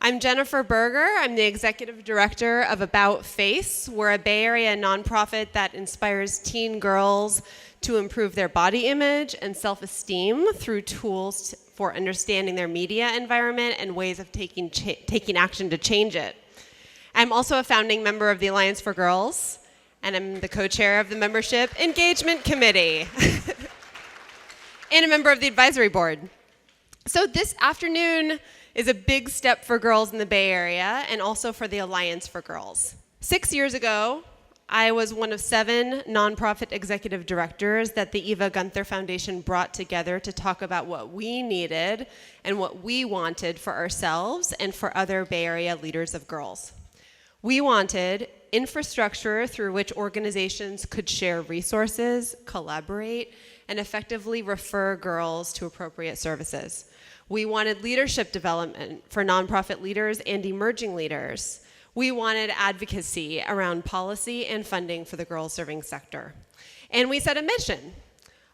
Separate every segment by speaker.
Speaker 1: I'm Jennifer Berger. I'm the executive director of About Face. We're a Bay Area nonprofit that inspires teen girls to improve their body image and self-esteem through tools for understanding their media environment and ways of taking action to change it. I'm also a founding member of the Alliance for Girls, and I'm the co-chair of the Membership Engagement Committee and a member of the advisory board. So this afternoon is a big step for girls in the Bay Area and also for the Alliance for Girls. 6 years ago, I was one of 7 nonprofit executive directors that the Eva Gunther Foundation brought together to talk about what we needed and what we wanted for ourselves and for other Bay Area leaders of girls. We wanted infrastructure through which organizations could share resources, collaborate, and effectively refer girls to appropriate services. We wanted leadership development for nonprofit leaders and emerging leaders. We wanted advocacy around policy and funding for the girls-serving sector. And we set a mission.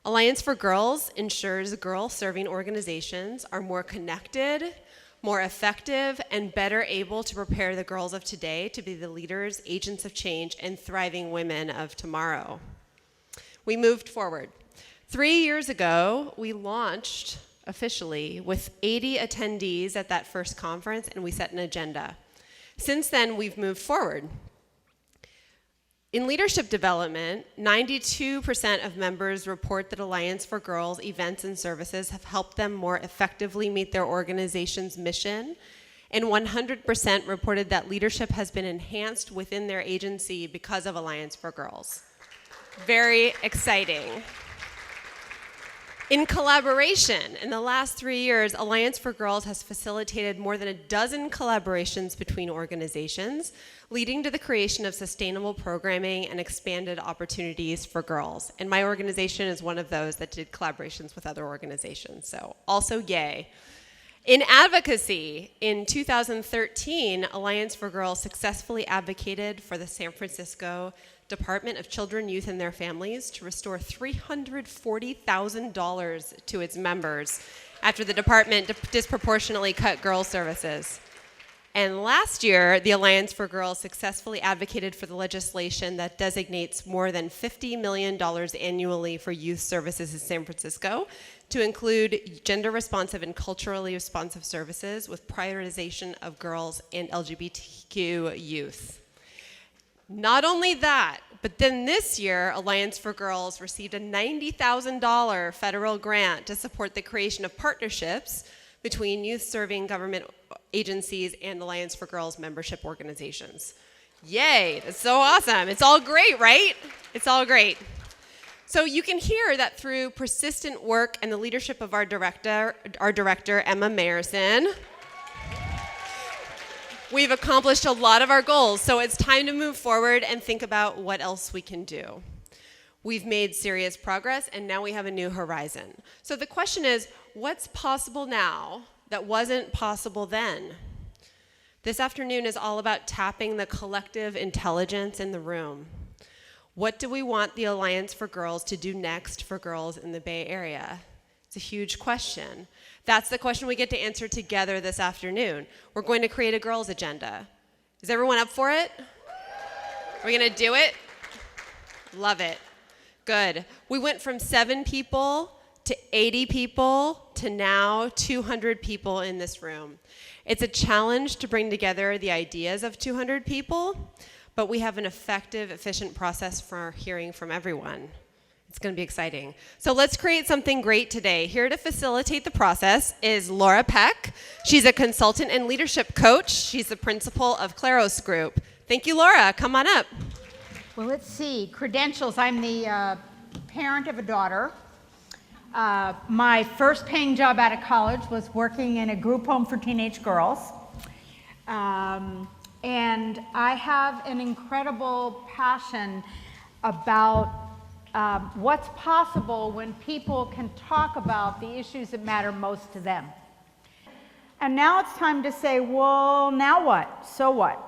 Speaker 1: Alliance for Girls ensures girl-serving organizations are more connected, more effective, and better able to prepare the girls of today to be the leaders, agents of change, and thriving women of tomorrow. We moved forward. 3 years ago, we launched officially with 80 attendees at that first conference, and we set an agenda. Since then, we've moved forward. In leadership development, 92% of members report that Alliance for Girls events and services have helped them more effectively meet their organization's mission, and 100% reported that leadership has been enhanced within their agency because of Alliance for Girls. Very exciting. In collaboration, in the last 3 years, Alliance for Girls has facilitated more than a dozen collaborations between organizations, leading to the creation of sustainable programming and expanded opportunities for girls. And my organization is one of those that did collaborations with other organizations, so also yay. In advocacy, in 2013, Alliance for Girls successfully advocated for the San Francisco Department of Children, Youth, and Their Families to restore $340,000 to its members after the department disproportionately cut girls' services. And last year, the Alliance for Girls successfully advocated for the legislation that designates more than $50 million annually for youth services in San Francisco to include gender-responsive and culturally responsive services with prioritization of girls and LGBTQ youth. Not only that, but then this year, Alliance for Girls received a $90,000 federal grant to support the creation of partnerships between youth-serving government agencies and Alliance for Girls membership organizations. Yay, that's so awesome. It's all great, right? It's all great. So you can hear that through persistent work and the leadership of our director, Emma Mayerson, we've accomplished a lot of our goals, so it's time to move forward and think about what else we can do. We've made serious progress, and now we have a new horizon. So the question is, what's possible now that wasn't possible then? This afternoon is all about tapping the collective intelligence in the room. What do we want the Alliance for Girls to do next for girls in the Bay Area? It's a huge question. That's the question we get to answer together this afternoon. We're going to create a girls' agenda. Is everyone up for it? Are we going to do it? Love it. Good. We went from 7 people to 80 people to now 200 people in this room. It's a challenge to bring together the ideas of 200 people, but we have an effective, efficient process for hearing from everyone. It's going to be exciting. So let's create something great today. Here to facilitate the process is Laura Peck. She's a consultant and leadership coach. She's the principal of Claros Group. Thank you, Laura. Come on up.
Speaker 2: Well, let's see. Credentials. I'm the parent of a daughter. My first paying job out of college was working in a group home for teenage girls. And I have an incredible passion about what's possible when people can talk about the issues that matter most to them. And now it's time to say, well, now what? So what?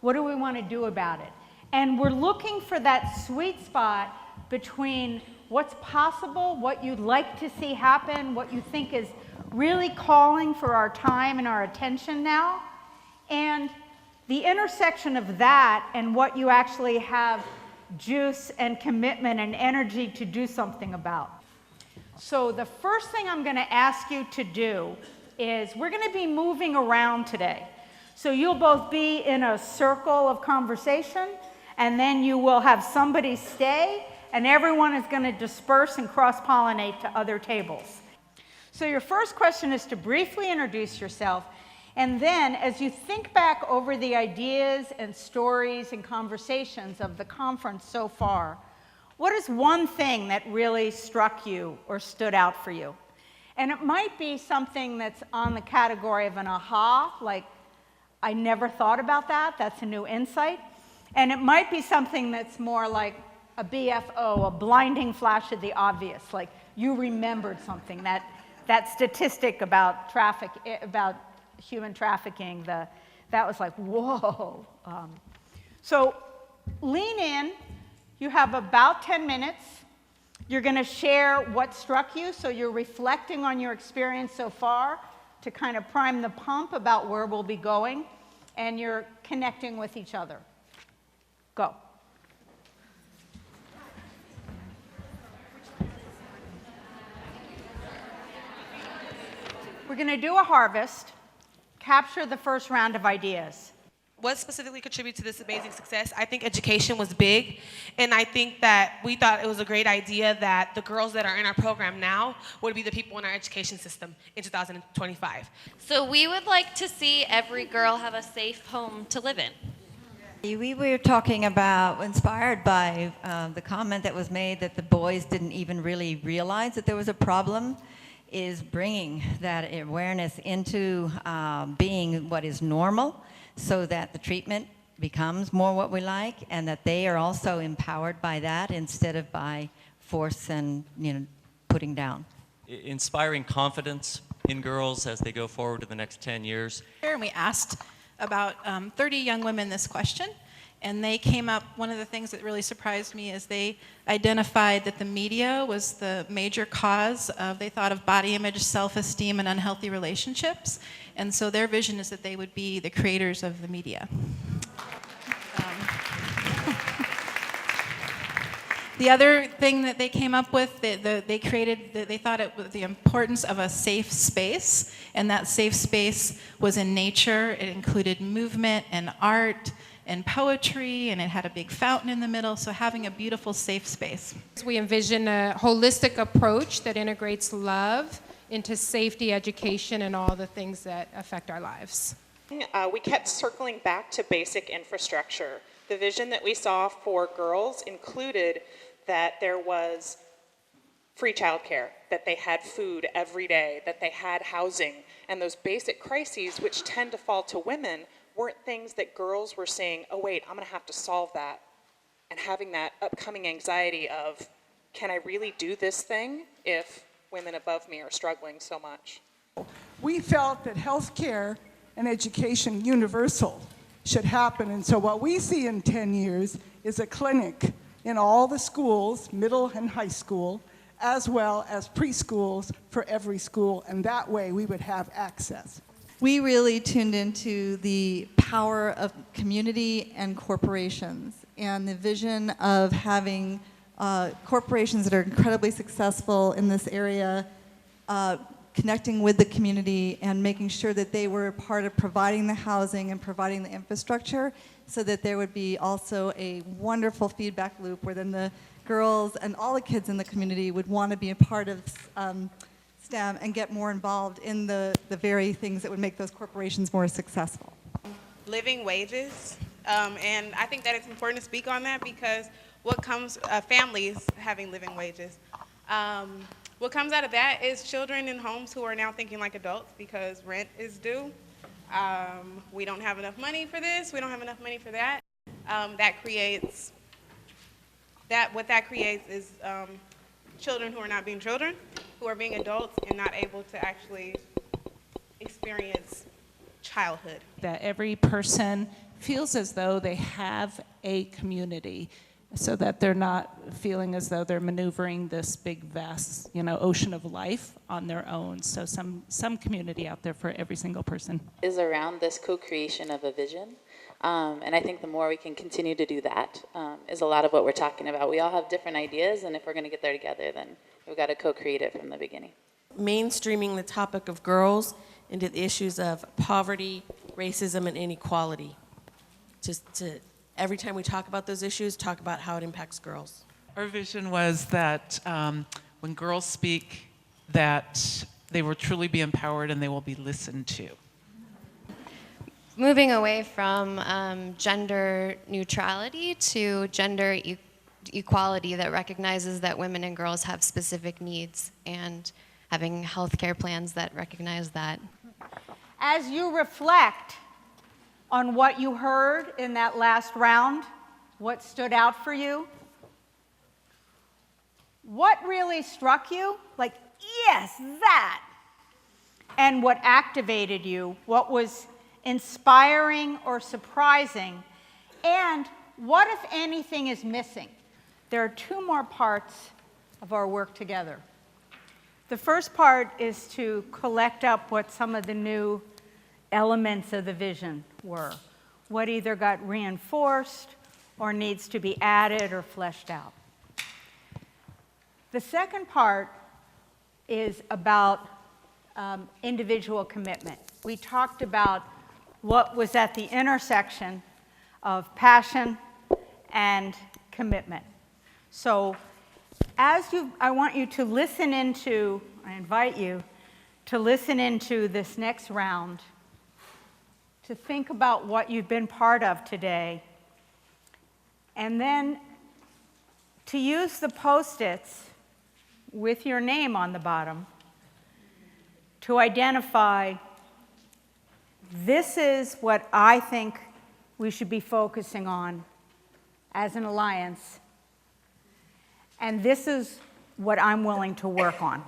Speaker 2: What do we want to do about it? And we're looking for that sweet spot between what's possible, what you'd like to see happen, what you think is really calling for our time and our attention now, and the intersection of that and what you actually have juice and commitment and energy to do something about. So the first thing I'm going to ask you to do is we're going to be moving around today. So you'll both be in a circle of conversation, and then you will have somebody stay, and everyone is going to disperse and cross-pollinate to other tables. So your first question is to briefly introduce yourself, and then as you think back over the ideas and stories and conversations of the conference so far, what is one thing that really struck you or stood out for you? And it might be something that's on the category of an aha, like, I never thought about that, that's a new insight. And it might be something that's more like a BFO, a blinding flash of the obvious, like you remembered something, that statistic about about human trafficking, that was like, whoa. So lean in. You have about 10 minutes. You're going to share what struck you, so you're reflecting on your experience so far to kind of prime the pump about where we'll be going, and you're connecting with each other. Go. We're going to do a harvest, capture the first round of ideas.
Speaker 3: What specifically contributed to this amazing success? I think education was big, and I think that we thought it was a great idea that the girls that are in our program now would be the people in our education system in 2025.
Speaker 4: So we would like to see every girl have a safe home to live in.
Speaker 5: We were talking about, inspired by the comment that was made that the boys didn't even really realize that there was a problem, is bringing that awareness into being what is normal, so that the treatment becomes more what we like, and that they are also empowered by that instead of by force and putting down.
Speaker 6: Inspiring confidence in girls as they go forward to the next 10 years.
Speaker 7: And we asked about 30 young women this question, and they came up, one of the things that really surprised me is they identified that the media was the major cause of, they thought of body image, self-esteem, and unhealthy relationships. And so their vision is that they would be the creators of the media. The other thing that they came up with, they thought it was the importance of a safe space, and that safe space was in nature. It included movement and art and poetry, and it had a big fountain in the middle, so having a beautiful, safe space.
Speaker 8: We envision a holistic approach that integrates love into safety, education, and all the things that affect our lives.
Speaker 9: We kept circling back to basic infrastructure. The vision that we saw for girls included that there was free childcare, that they had food every day, that they had housing, and those basic crises, which tend to fall to women, weren't things that girls were saying, oh wait, I'm going to have to solve that, and having that upcoming anxiety of, can I really do this thing if women above me are struggling so much?
Speaker 10: We felt that health care and education universal should happen, and so what we see in 10 years is a clinic in all the schools, middle and high school, as well as preschools for every school, and that way we would have access.
Speaker 11: We really tuned into the power of community and corporations, and the vision of having corporations that are incredibly successful in this area, connecting with the community and making sure that they were part of providing the housing and providing the infrastructure, so that there would be also a wonderful feedback loop where then the girls and all the kids in the community would want to be a part of STEM and get more involved in the very things that would make those corporations more successful.
Speaker 12: Living wages, and I think that it's important to speak on that because what comes, families having living wages. What comes out of that is children in homes who are now thinking like adults because rent is due. We don't have enough money for this, we don't have enough money for that. What that creates is children who are not being children, who are being adults and not able to actually experience childhood.
Speaker 13: That every person feels as though they have a community. so that they're not feeling as though they're maneuvering this big, vast, ocean of life on their own. So some community out there for every single person.
Speaker 14: Is around this co-creation of a vision. And I think the more we can continue to do that is a lot of what we're talking about. We all have different ideas, and if we're going to get there together, then we've got to co-create it from the beginning.
Speaker 15: Mainstreaming the topic of girls into the issues of poverty, racism, and inequality. Just to, every time we talk about those issues, talk about how it impacts girls.
Speaker 16: Our vision was that when girls speak, that they will truly be empowered and they will be listened to.
Speaker 17: Moving away from gender neutrality to gender equality that recognizes that women and girls have specific needs, and having healthcare plans that recognize that.
Speaker 2: As you reflect on what you heard in that last round, what stood out for you, what really struck you? Like, yes, that. And what activated you? What was inspiring or surprising? And what, if anything, is missing? There are two more parts of our work together. The first part is to collect up what some of the new elements of the vision were, what either got reinforced or needs to be added or fleshed out. The second part is about individual commitment. We talked about what was at the intersection of passion and commitment. So I want you to listen into, I invite you to listen into this next round, to think about what you've been part of today, and then to use the Post-its with your name on the bottom to identify, this is what I think we should be focusing on as an alliance, and this is what I'm willing to work on.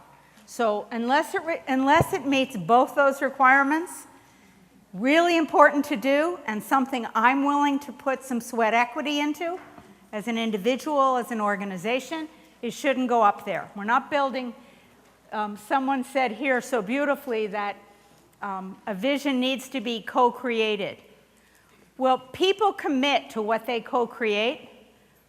Speaker 2: So unless it meets both those requirements, really important to do, and something I'm willing to put some sweat equity into as an individual, as an organization, it shouldn't go up there. We're not building, someone said here so beautifully that a vision needs to be co-created. Well, people commit to what they co-create,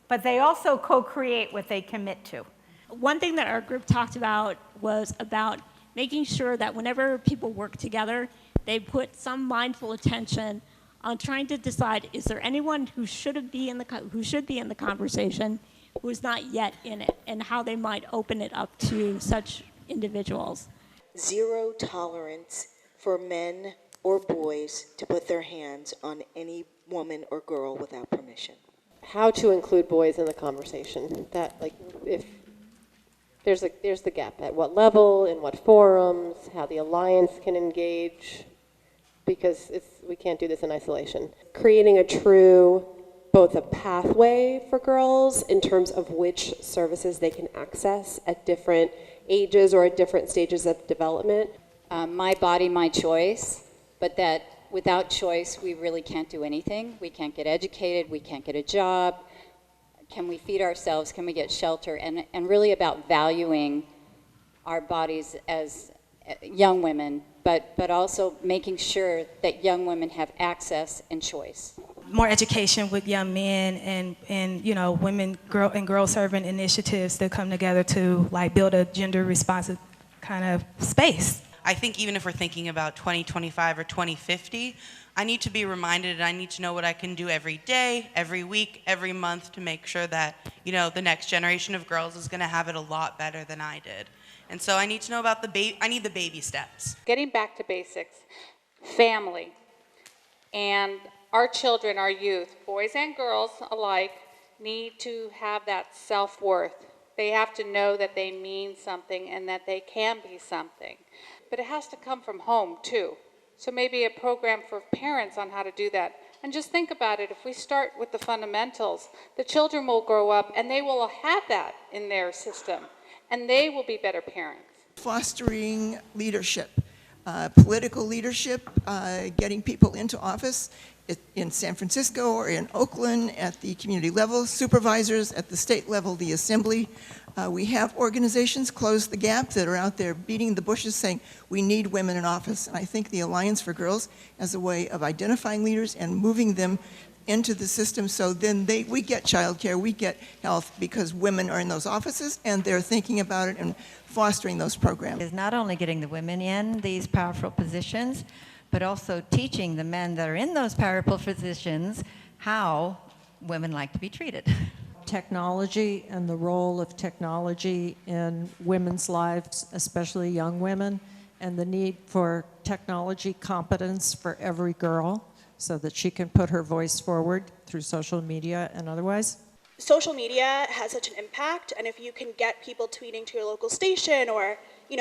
Speaker 2: but they also co-create what they commit to.
Speaker 18: One thing that our group talked about was about making sure that whenever people work together, they put some mindful attention on trying to decide, is there anyone who should be in the conversation who is not yet in it, and how they might open it up to such individuals.
Speaker 19: Zero tolerance for men or boys to put their hands on any woman or girl without permission.
Speaker 20: How to include boys in the conversation. That, like, if there's the gap. At what level, in what forums, how the alliance can engage, because we can't do this in isolation. Creating a true, both a pathway for girls in terms of which services they can access at different ages or at different stages of development.
Speaker 21: My body, my choice, but that without choice, we really can't do anything. We can't get educated, we can't get a job. Can we feed ourselves? Can we get shelter? And really about valuing our bodies as young women, but also making sure that young women have access and choice.
Speaker 22: More education with young men and you know, women and girl servant initiatives that come together to like build a gender responsive kind of space.
Speaker 23: I think even if we're thinking about 2025 or 2050, I need to be reminded and I need to know what I can do every day, every week, every month to make sure that, you know, the next generation of girls is going to have it a lot better than I did. And so I need to know about I need the baby steps.
Speaker 24: Getting back to basics, family, and our children, our youth, boys and girls alike, need to have that self-worth. They have to know that they mean something and that they can be something. But it has to come from home, too. So maybe a program for parents on how to do that. And just think about it. If we start with the fundamentals, the children will grow up and they will have that in their system. And they will be better parents.
Speaker 25: Fostering leadership.
Speaker 1: political leadership, getting people into office in San Francisco or in Oakland at the community level, supervisors at the state level, the assembly. We have organizations, Close the Gap, that are out there beating the bushes saying we need women in office. And I think the Alliance for Girls as a way of identifying leaders and moving them into the system, so then we get childcare, we get health, because women are in those offices and they're thinking about it and fostering those programs.
Speaker 3: Is not only getting the women in these powerful positions, but also teaching the men that are in those powerful positions how women like to be treated.
Speaker 4: Technology and the role of technology in women's lives, especially young women, and the need for technology competence for every girl so that she can put her voice forward through social media and otherwise.
Speaker 5: Social media has such an impact, and if you can get people tweeting to your local station or,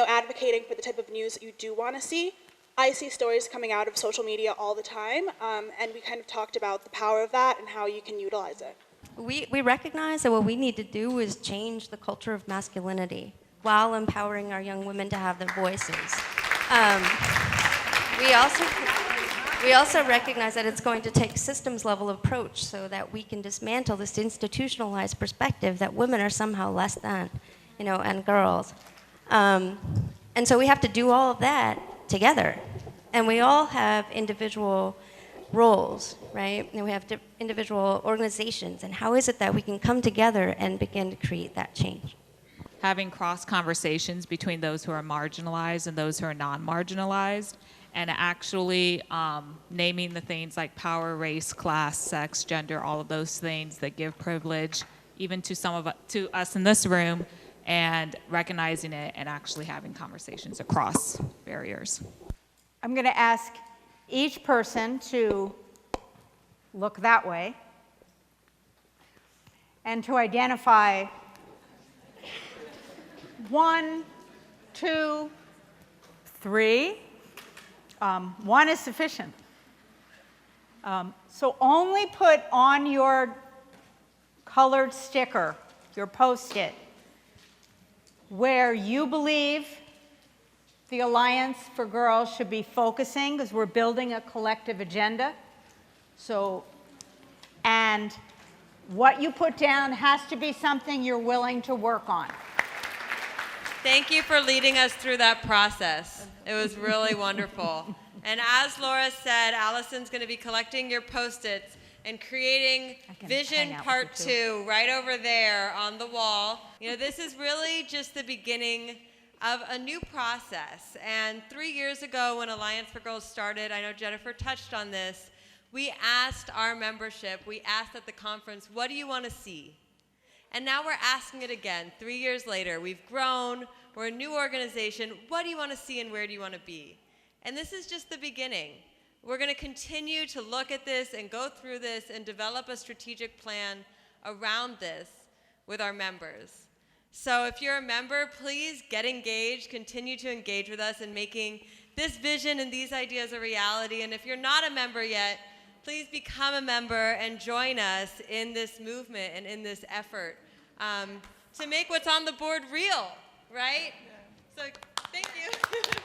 Speaker 5: advocating for the type of news that you do want to see, I see stories coming out of social media all the time, and we kind of talked about the power of that and how you can utilize it.
Speaker 25: We recognize that what we need to do is change the culture of masculinity while empowering our young women to have their voices. We also recognize that it's going to take systems level approach so that we can dismantle this institutionalized perspective that women are somehow less than, and girls. And so we have to do all of that together. And we all have individual roles, right? And we have individual organizations. And how is it that we can come together and begin to create that change?
Speaker 26: Having cross conversations between those who are marginalized and those who are non-marginalized, and actually naming the things like power, race, class, sex, gender, all of those things that give privilege, even to to us in this room, and recognizing it and actually having conversations across barriers.
Speaker 2: I'm going to ask each person to look that way and to identify 1, 2, 3. 1 is sufficient. So only put on your colored sticker, your Post-it, where you believe the Alliance for Girls should be focusing, because we're building a collective agenda. And what you put down has to be something you're willing to work on.
Speaker 27: Thank you for leading us through that process. It was really wonderful. And as Laura said, Allison's going to be collecting your Post-its and creating Vision Part 2 right over there on the wall. This is really just the beginning of a new process. And 3 years ago when Alliance for Girls started, I know Jennifer touched on this, we asked our membership, we asked at the conference, what do you want to see? And now we're asking it again, 3 years later. We've grown, we're a new organization. What do you want to see and where do you want to be? And this is just the beginning. We're going to continue to look at this and go through this and develop a strategic plan around this with our members. So if you're a member, please get engaged, continue to engage with us in making this vision and these ideas a reality. And if you're not a member yet, please become a member and join us in this movement and in this effort to make what's on the board real, right? So thank you.